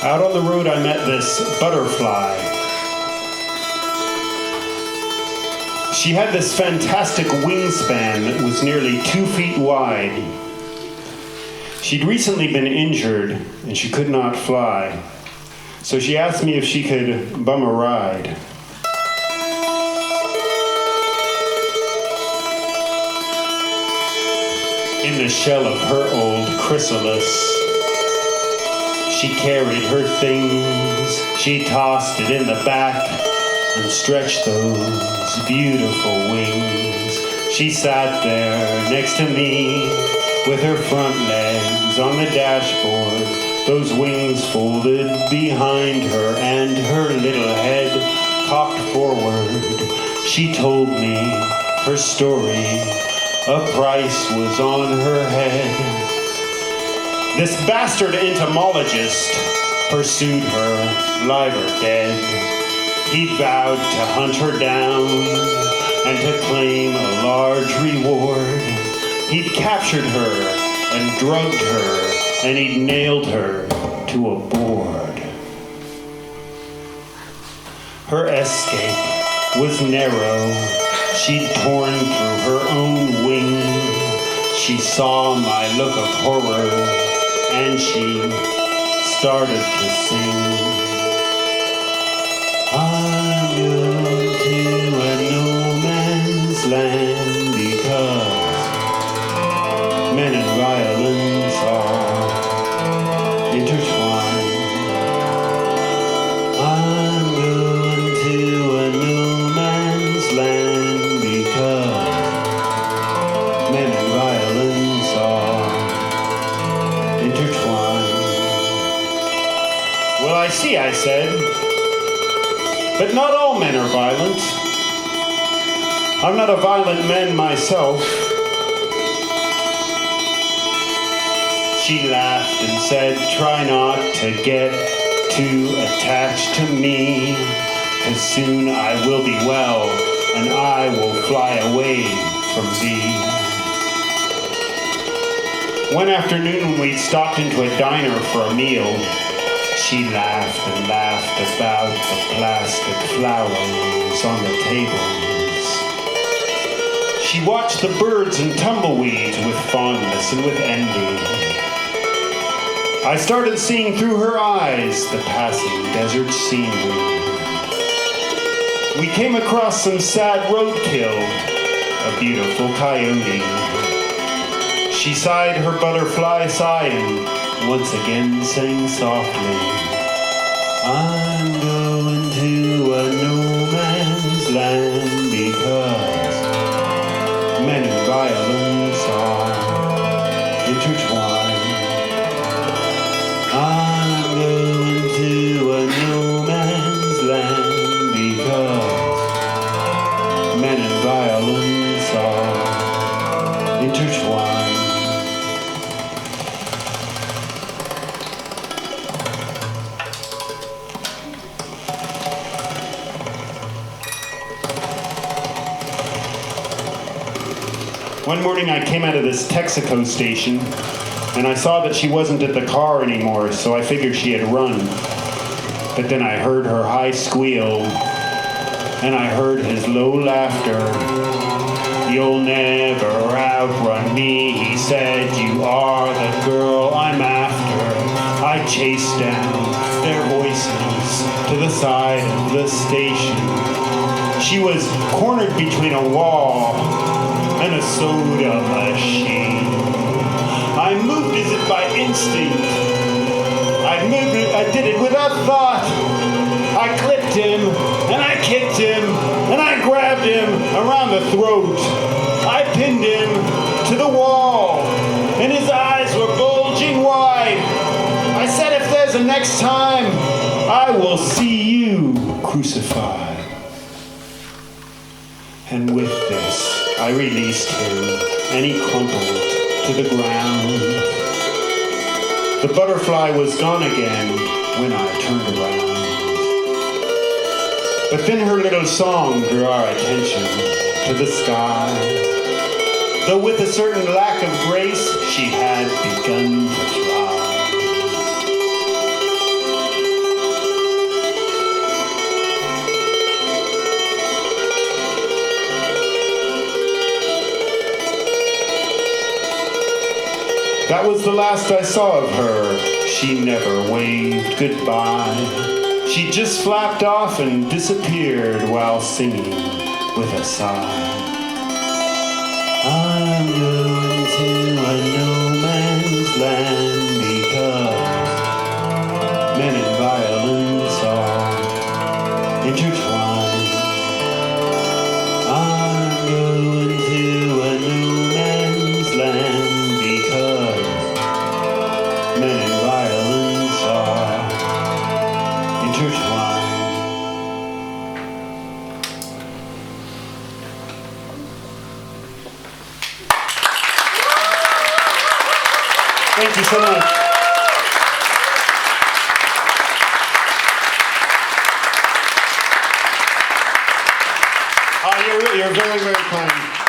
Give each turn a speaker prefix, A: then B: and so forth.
A: Out on the road, I met this butterfly. She had this fantastic wingspan that was nearly 2 feet wide. She'd recently been injured and she could not fly. So she asked me if she could bum a ride. In the shell of her old chrysalis, she carried her things. She tossed it in the back and stretched those beautiful wings. She sat there next to me with her front legs on the dashboard, those wings folded behind her and her little head cocked forward. She told me her story, a price was on her head. This bastard entomologist pursued her, live or dead. He vowed to hunt her down and to claim a large reward. He'd captured her and drugged her, and he'd nailed her to a board. Her escape was narrow. She'd torn through her own wing. She saw my look of horror, and she started to sing. I'm going to a no man's land because men and violence are intertwined. I'm going to a no man's land because men and violence are intertwined. Well, I see, I said, but not all men are violent. I'm not a violent man myself. She laughed and said, try not to get too attached to me, 'cause soon I will be well and I will fly away from thee. One afternoon we stopped into a diner for a meal. She laughed and laughed about the plastic flowers on the tables. She watched the birds and tumbleweeds with fondness and with envy. I started seeing through her eyes the passing desert scenery. We came across some sad roadkill, a beautiful coyote. She sighed her butterfly sigh and once again sang softly, I'm going to a no man's land because men and violence are intertwined. I'm going to a no man's land because men and violence are intertwined. One morning I came out of this Texaco station and I saw that she wasn't at the car anymore, so I figured she had run. But then I heard her high squeal and I heard his low laughter. You'll never outrun me, he said, you are the girl I'm after. I chased down their voices to the side of the station. She was cornered between a wall and a soda machine. I moved as if by instinct. I did it without thought. I clipped him, and I kicked him, and I grabbed him around the throat. I pinned him to the wall, and his eyes were bulging wide. I said, if there's a next time, I will see you crucified. And with this, I released him, and he crumpled to the ground. The butterfly was gone again when I turned around. But then her little song drew our attention to the sky. Though with a certain lack of grace, she had begun to fly. That was the last I saw of her. She never waved goodbye. She just flapped off and disappeared while singing with a sigh. I'm going to a no man's land because men and violence are intertwined. I'm going to a no man's land because men and violence are intertwined. Thank you so much. You're very, very kind.